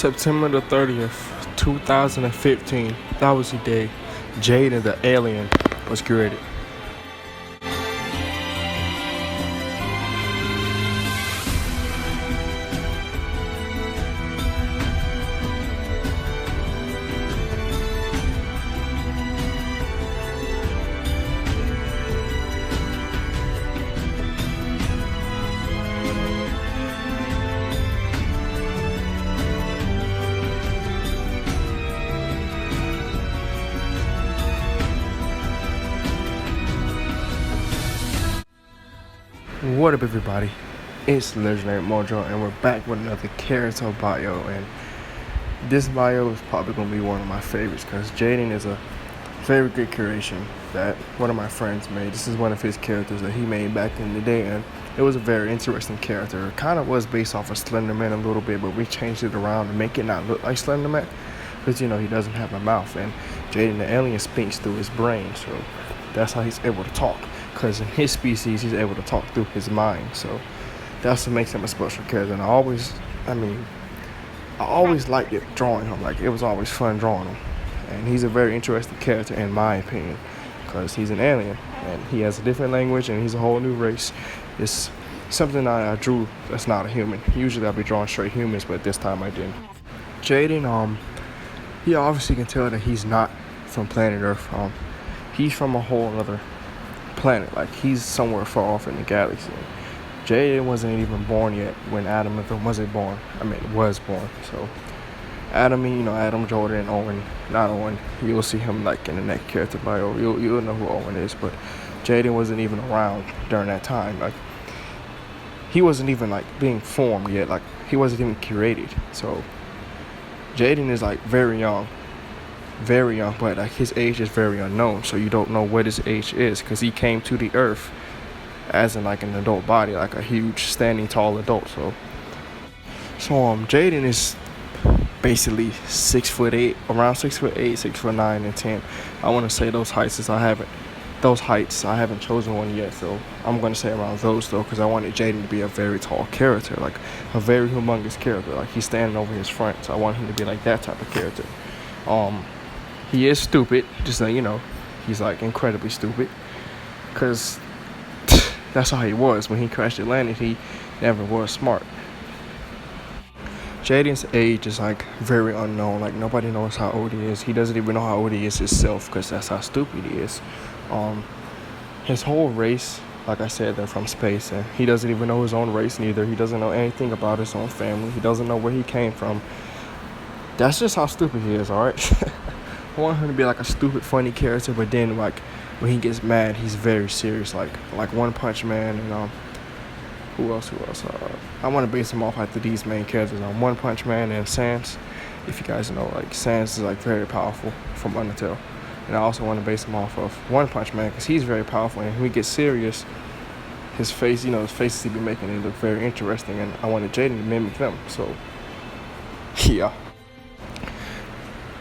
September the 30th, 2015. That was the day Jayden the alien was created. What up, everybody? It's Legendary Mojo, and we're back with another character bio. And this bio is probably going to be one of my favorites because Jayden is a very good creation that one of my friends made. This is one of his characters that he made back in the day, and it was a very interesting character. It kind of was based off of Slenderman a little bit, but we changed it around to make it not look like Slenderman because, he doesn't have a mouth, and Jayden the alien speaks through his brain, so that's how he's able to talk. Because in his species, he's able to talk through his mind. So that's what makes him a special character. And I always liked it drawing him. Like, it was always fun drawing him. And he's a very interesting character in my opinion, because he's an alien and he has a different language and he's a whole new race. It's something I drew that's not a human. Usually I'll be drawing straight humans, but this time I didn't. Jayden, he obviously can tell that he's not from planet Earth. He's from a whole other planet. Like, he's somewhere far off in the galaxy. Jayden wasn't even born yet when Adam wasn't born. Was born. So Adam, Adam, Jordan, Owen, not Owen. You'll see him like in the next character bio. You'll know who Owen is, but Jayden wasn't even around during that time. Like, he wasn't even like being formed yet. Like, he wasn't even created. So Jayden is like very young, but like his age is very unknown, so you don't know what his age is because he came to the earth as in like an adult body, like a huge standing tall adult. So Jayden is basically 6'8", around 6'8", 6'9", and 10. I want to say those heights. I haven't chosen one yet, so I'm going to say around those though, because I wanted Jayden to be a very tall character, like a very humongous character. Like, he's standing over his front, so I want him to be like that type of character. He is stupid, just so you know. He's like incredibly stupid, because that's how he was. When he crashed and landed, he never was smart. Jayden's age is like very unknown. Like, nobody knows how old he is. He doesn't even know how old he is himself, because that's how stupid he is. His whole race, like I said, they're from space, and he doesn't even know his own race neither. He doesn't know anything about his own family. He doesn't know where he came from. That's just how stupid he is, alright? I want him to be like a stupid, funny character, but then like when he gets mad, he's very serious, like One Punch Man, and who else? I want to base him off after these main characters, One Punch Man and Sans. If you guys know, like, Sans is like very powerful from Undertale, and I also want to base him off of One Punch Man because he's very powerful, and when he gets serious, his face, his faces he be making, it look very interesting, and I wanted Jayden to mimic them. So yeah.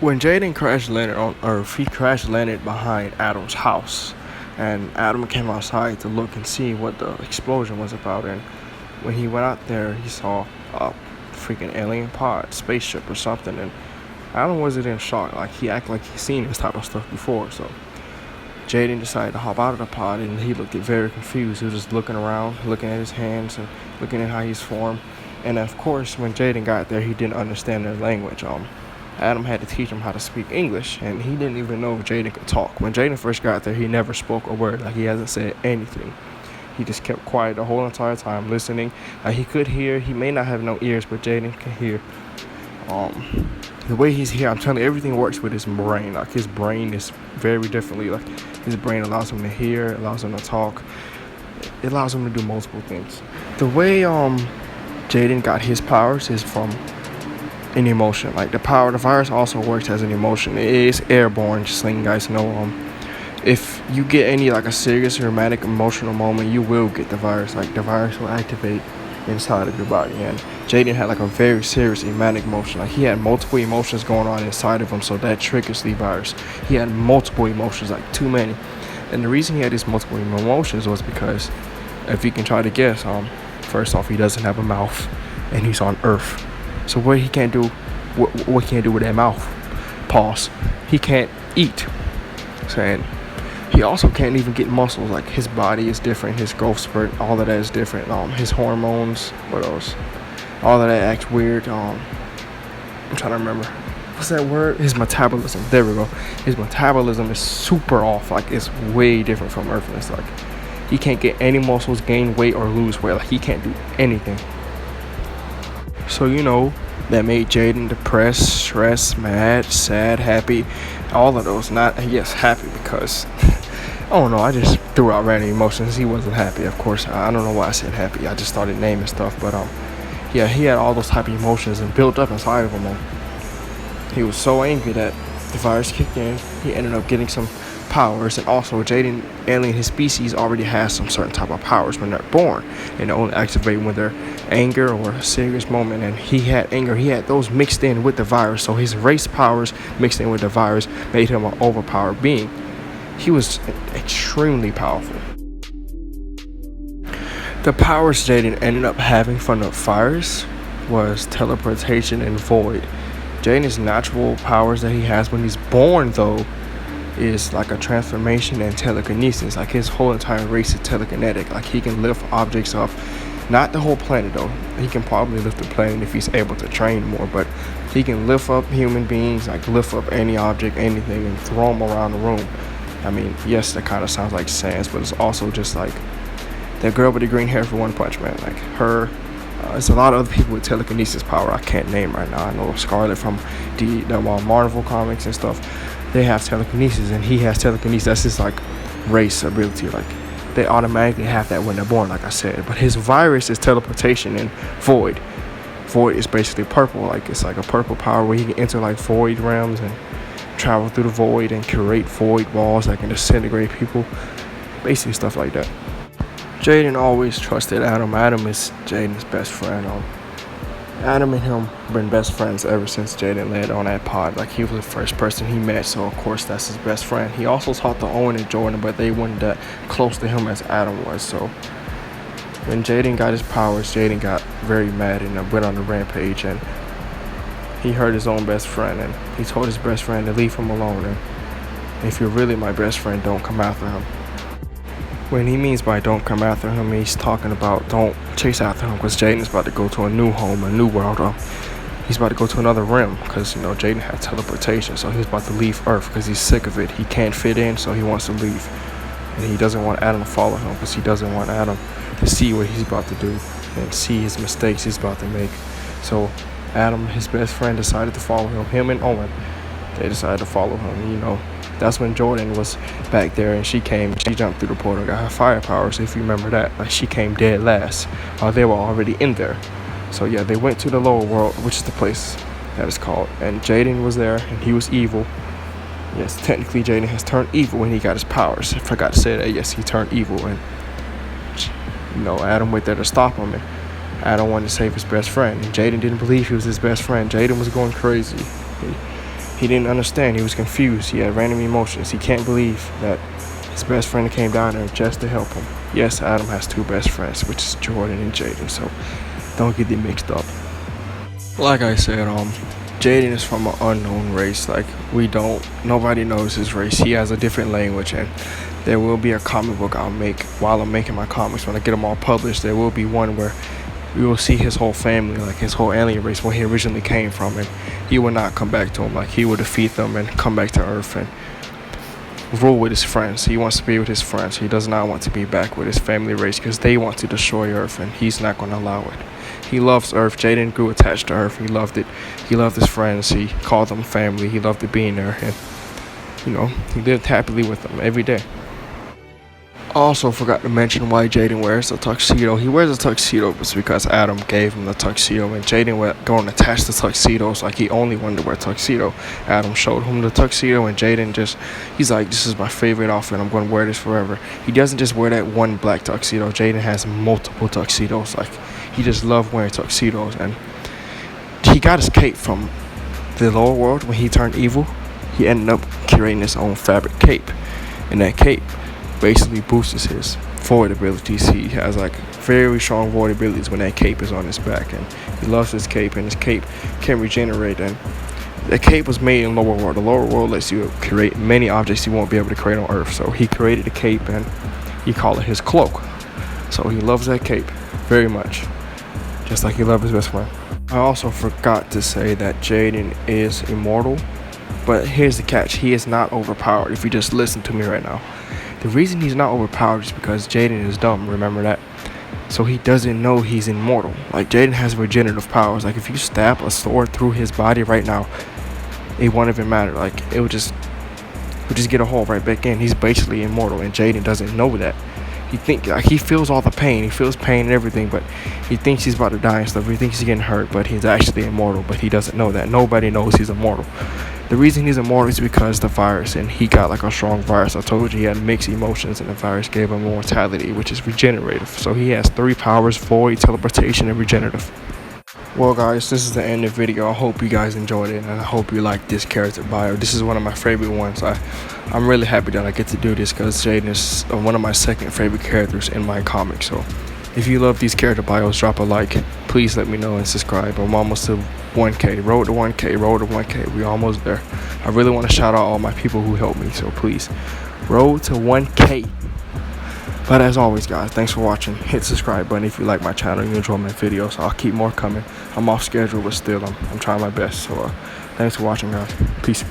When Jayden crash landed on Earth, he crash landed behind Adam's house, and Adam came outside to look and see what the explosion was about. And when he went out there, he saw a freaking alien pod, spaceship or something, and Adam wasn't in shock. Like, he acted like he's seen this type of stuff before. So Jayden decided to hop out of the pod, and he looked very confused. He was just looking around, looking at his hands and looking at how he's formed. And of course, when Jayden got there, he didn't understand their language. Adam had to teach him how to speak English, and he didn't even know if Jayden could talk. When Jayden first got there, he never spoke a word. Like, he hasn't said anything. He just kept quiet the whole entire time, listening. He could hear. He may not have no ears, but Jayden can hear. The way he's here, I'm telling you, everything works with his brain. Like, his brain is very differently. Like, his brain allows him to hear, allows him to talk. It allows him to do multiple things. The way Jayden got his powers is from an emotion. Like, the virus also works as an emotion. It is airborne, just letting you guys know. If you get any like a serious dramatic emotional moment, you will get the virus. Like, the virus will activate inside of your body, and Jayden had like a very serious manic emotion. Like, he had multiple emotions going on inside of him, so that triggers the virus. He had multiple emotions, like too many. And the reason he had these multiple emotions was because, if you can try to guess, first off, he doesn't have a mouth, and he's on Earth. So what he can't do what can he do with that mouth? Pause. He can't eat. Saying he also can't even get muscles. Like his body is different, his growth spurt, all of that is different. His hormones, what else? All of that acts weird. I'm trying to remember. What's that word? His metabolism. There we go. His metabolism is super off. Like it's way different from Earthlings. Like he can't get any muscles, gain weight, or lose weight. Like he can't do anything. So that made Jayden depressed, stressed, mad, sad, happy, all of those. Not happy because I don't know. I just threw out random emotions. He wasn't happy, of course. I don't know why I said happy. I just started naming stuff, but he had all those type of emotions and built up inside of him. He was so angry that the virus kicked in. He ended up getting some powers, and also Jayden, alien, his species already has some certain type of powers when they're born, and they only activate when they're anger or a serious moment. And he had anger, he had those mixed in with the virus, so his race powers mixed in with the virus made him an overpowered being. He was extremely powerful. The powers Jayden ended up having from the virus was teleportation and void. Jayden's natural powers that he has when he's born, though, is like a transformation and telekinesis. Like his whole entire race is telekinetic. Like he can lift objects up, not the whole planet though. He can probably lift the planet if he's able to train more, but he can lift up human beings, like lift up any object, anything, and throw them around the room. I mean, yes, that kind of sounds like Sans, but it's also just like that girl with the green hair for One Punch Man. Like her, there's a lot of other people with telekinesis power I can't name right now. I know Scarlet from the Marvel comics and stuff. They have telekinesis, and he has telekinesis. That's his like race ability. Like they automatically have that when they're born, like I said. But his virus is teleportation and void. Void is basically purple. Like it's like a purple power where he can enter like void realms and travel through the void and create void walls that can disintegrate people. Basically stuff like that. Jayden always trusted Adam. Adam is Jayden's best friend. Adam and him been best friends ever since Jayden landed on that pod. Like he was the first person he met, so of course that's his best friend. He also talked to Owen and Jordan, but they weren't that close to him as Adam was. So when Jayden got his powers, Jayden got very mad and went on a rampage, and he hurt his own best friend, and he told his best friend to leave him alone, and if you're really my best friend, don't come after him. When he means by don't come after him, he's talking about don't chase after him, because Jayden's about to go to a new home, a new world. He's about to go to another realm, because Jayden had teleportation, so he's about to leave Earth because he's sick of it. He can't fit in, so he wants to leave, and he doesn't want Adam to follow him because he doesn't want Adam to see what he's about to do and see his mistakes he's about to make. So Adam, his best friend, decided to follow him. Him and Owen, they decided to follow him. That's when Jordan was back there, and she jumped through the portal, got her fire powers, if you remember that. Like she came dead last while they were already in there. So yeah, they went to the lower world, which is the place that is called, and Jayden was there, and he was evil. Yes, technically Jayden has turned evil when he got his powers. I forgot to say that. Yes, he turned evil, and Adam went there to stop him, and Adam wanted to save his best friend, and Jayden didn't believe he was his best friend. Jayden was going crazy. He didn't understand. He was confused. He had random emotions. He can't believe that his best friend came down there just to help him. Yes, Adam has two best friends, which is Jordan and Jayden, so don't get them mixed up. Like I said, Jayden is from an unknown race. Like nobody knows his race. He has a different language, and there will be a comic book I'll make while I'm making my comics. When I get them all published, there will be one where we will see his whole family, like his whole alien race, where he originally came from, and he will not come back to him. Like he will defeat them and come back to Earth and rule with his friends. He wants to be with his friends. He does not want to be back with his family race because they want to destroy Earth, and he's not going to allow it. He loves Earth. Jayden grew attached to Earth. He loved it. He loved his friends. He called them family. He loved it being there, and he lived happily with them every day. Also forgot to mention why Jayden wears a tuxedo. He wears a tuxedo it's because Adam gave him the tuxedo, and Jayden went going to attach the tuxedos like he only wanted to wear a tuxedo. Adam showed him the tuxedo, and Jayden he's like, this is my favorite outfit. I'm going to wear this forever. He doesn't just wear that one black tuxedo. Jayden has multiple tuxedos. Like he just loved wearing tuxedos, and he got his cape from the lower world when he turned evil. He ended up creating his own fabric cape, and that cape basically boosts his void abilities. He has like very strong void abilities when that cape is on his back, and he loves his cape, and his cape can regenerate. And the cape was made in lower world. The lower world lets you create many objects you won't be able to create on Earth. So he created a cape, and he called it his cloak. So he loves that cape very much, just like he loved his best friend. I also forgot to say that Jayden is immortal, but here's the catch: he is not overpowered. If you just listen to me right now, the reason he's not overpowered is because Jayden is dumb. Remember that. So he doesn't know he's immortal. Like, Jayden has regenerative powers. Like, if you stab a sword through his body right now, it won't even matter. Like, it would just get a hole right back in. He's basically immortal, and Jayden doesn't know that. He feels all the pain. He feels pain and everything, but he thinks he's about to die and stuff. He thinks he's getting hurt, but he's actually immortal. But he doesn't know that. Nobody knows he's immortal. The reason he's immortal is because the virus, and he got like a strong virus. I told you he had mixed emotions, and the virus gave him mortality, which is regenerative. So he has 3 powers: void, teleportation, and regenerative. Well, guys, this is the end of the video. I hope you guys enjoyed it, and I hope you like this character bio. This is one of my favorite ones. I'm really happy that I get to do this, because Jayden is one of my second favorite characters in my comic. So if you love these character bios, drop a like. Please let me know and subscribe. I'm almost to 1K. Road to 1K. Road to 1K. We're almost there. I really want to shout out all my people who helped me. So please, road to 1K. But as always, guys, thanks for watching. Hit subscribe button if you like my channel and you enjoy my videos. I'll keep more coming. I'm off schedule, but still, I'm trying my best. So thanks for watching, guys. Peace.